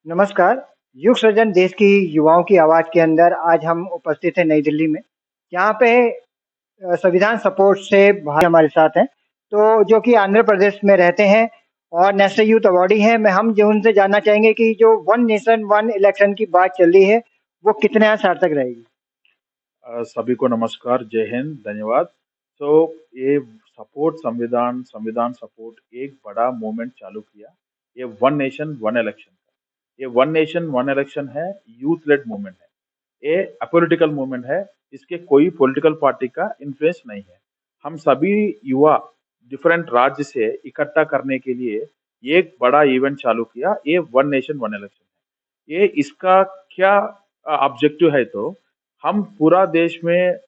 नमस्कार। युग सृजन देश की युवाओं की आवाज़ के अंदर आज हम उपस्थित हैं नई दिल्ली में, जहाँ पे संविधान सपोर्ट से भाई हमारे साथ हैं, तो जो कि आंध्र प्रदेश में रहते हैं और नेशनल यूथ अवॉर्डी हैं। मैं हम जो उनसे जानना चाहेंगे कि जो वन नेशन वन इलेक्शन की बात चल रही है, वो कितने यहाँ सार्थक रहेगी? सभी को नमस्कार, जय हिंद, धन्यवाद। तो ये सपोर्ट संविधान संविधान सपोर्ट एक बड़ा मूवमेंट चालू किया। ये वन नेशन वन इलेक्शन का। ये वन नेशन वन इलेक्शन है, यूथ लेड मूवमेंट है। ये अपॉलिटिकल मूवमेंट है, इसके कोई पॉलिटिकल पार्टी का इन्फ्लुएंस नहीं है। हम सभी युवा डिफरेंट राज्य से इकट्ठा करने के लिए एक बड़ा इवेंट चालू किया। ये वन नेशन वन इलेक्शन है। ये इसका क्या ऑब्जेक्टिव है, तो हम पूरा देश में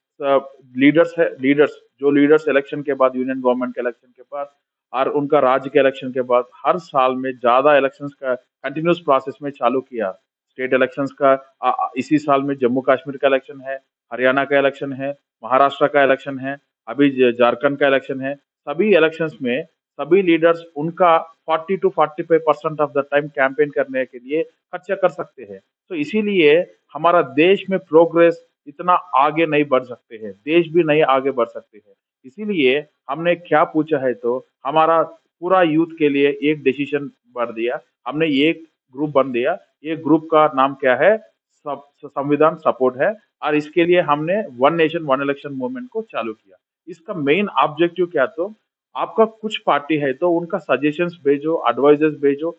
लीडर्स इलेक्शन के बाद, यूनियन गवर्नमेंट के इलेक्शन के बाद और उनका राज्य के इलेक्शन के बाद हर साल में ज्यादा इलेक्शंस का कंटिन्यूस प्रोसेस में चालू किया। स्टेट इलेक्शंस का इसी साल में जम्मू कश्मीर का इलेक्शन है, हरियाणा का इलेक्शन है, महाराष्ट्र का इलेक्शन है, अभी झारखंड का इलेक्शन है। सभी इलेक्शंस में सभी लीडर्स उनका 40 to 45% of the time campaign करने के लिए खर्चा कर सकते हैं। तो इसीलिए हमारा देश में प्रोग्रेस इतना आगे नहीं बढ़ सकते हैं, देश भी नहीं आगे बढ़ सकते हैं। इसीलिए हमने क्या पूछा है, तो हमारा पूरा यूथ के लिए एक डिसीजन बढ़ दिया। हमने एक ग्रुप बन दिया। ये ग्रुप का नाम क्या है? संविधान सपोर्ट है। और इसके लिए हमने one nation one election movement को चालू किया। इसका मेन ऑब्जेक्टिव क्या, तो आपका कुछ पार्टी है तो उनका सजेशंस भेजो, एडवाइजर्स भेजो,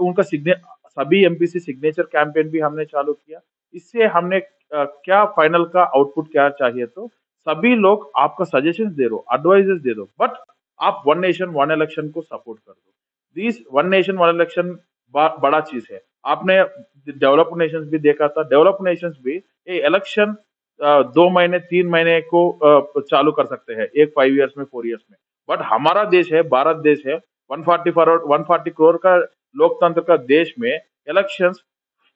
उनका सिग्ने सभी एमपी से सिग्नेचर कैंपेन भी हमने चालू किया। इससे हमने क्या फाइनल का आउटपुट क्या चाहिए, तो सभी लोग आपका सजेशंस दे दो, एडवाइजेस दे दो, बट आप वन नेशन वन इलेक्शन को सपोर्ट कर दो। This one nation one election बड़ा चीज है। आपने डेवलप्ड नेशंस भी देखा था, डेवलप्ड नेशंस भी ये इलेक्शन 2 महीने 3 महीने को चालू कर सकते हैं, एक 5 इयर्स में 4 इयर्स में। बट हमारा देश है, भारत देश है, 140 करोड़ का लोकतंत्र का देश में इलेक्शंस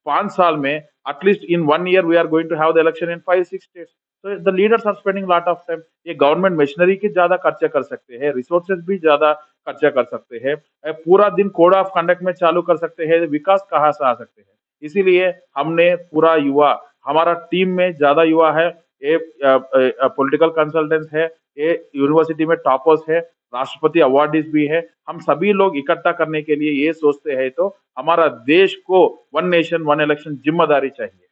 5 साल में, at least in 1 year we are going to have the election in 5 6 states। तो the leaders are spending lot of time. ये गवर्नमेंट मशीनरी की ज्यादा खर्चा कर सकते हैं, रिसोर्सेज भी ज्यादा खर्चा कर सकते हैं, पूरा दिन कोड ऑफ कंडक्ट में चालू कर सकते हैं, विकास कहाँ से आ सकते हैं। इसीलिए हमने पूरा युवा, हमारा टीम में ज्यादा युवा है, ये पॉलिटिकल कंसल्टेंट्स है, ये यूनिवर्सिटी में टॉपर्स है, राष्ट्रपति अवार्डीज भी है। हम सभी लोग इकट्ठा करने के लिए ये सोचते हैं, तो हमारा देश को वन नेशन वन इलेक्शन जिम्मेदारी चाहिए।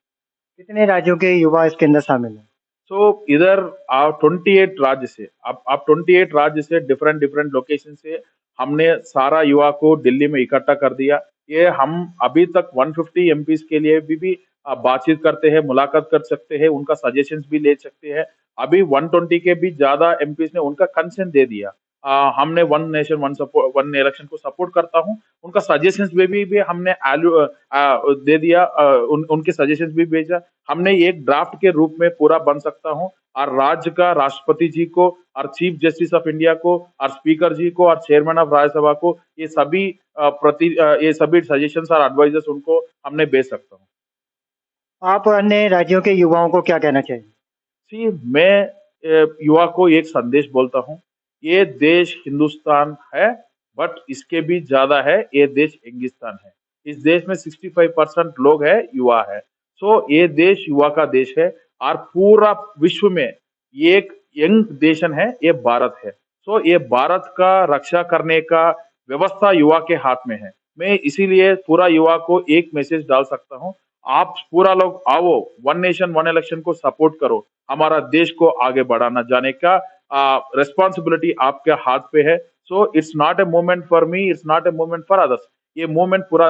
कितने राज्यों के युवा इसके अंदर शामिल हैं? सो इधर आप 28 राज्य से, आप 28 राज्य से, डिफरेंट डिफरेंट लोकेशन से हमने सारा युवा को दिल्ली में इकट्ठा कर दिया। ये हम अभी तक 150 एमपीज के लिए भी बातचीत करते हैं, मुलाकात कर सकते हैं, उनका सजेशंस भी ले सकते हैं। अभी 120 के भी ज्यादा एमपीज ने उनका कंसेंट दे दिया। हमने वन नेशन वन इलेक्शन को सपोर्ट करता हूँ। उनका सजेशंस भी हमने दे दिया, उनके सजेशंस भी भेजा। हमने एक ड्राफ्ट के रूप में पूरा बन सकता हूँ, और राज्य का राष्ट्रपति जी को और चीफ जस्टिस ऑफ इंडिया को और स्पीकर जी को और चेयरमैन ऑफ राज्यसभा को ये सभी सजेशंस और एडवाइजर्स उनको हमने भेज सकता हूँ। आप अन्य राज्यों के युवाओं को क्या कहना चाहिए? सी मैं युवा को एक संदेश बोलता हूँ। ये देश हिंदुस्तान है, बट इसके भी ज्यादा है, ये देश इंगिस्तान है। इस देश में 65% लोग है, युवा है। सो ये देश युवा का देश है, और पूरा विश्व में ये एक यंग नेशन है, ये भारत है। सो ये भारत का रक्षा करने का व्यवस्था युवा के हाथ में है। मैं इसीलिए पूरा युवा को एक मैसेज डाल सकता हूँ, आप पूरा लोग आओ, वन नेशन वन इलेक्शन को सपोर्ट करो। हमारा देश को आगे बढ़ाना जाने का रिस्पॉन्सिबिलिटी आपके हाथ पे है। So it's not a movement for me, it's not a movement for others. ये मूवमेंट पूरा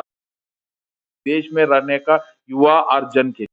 देश में रहने का युवा और जन के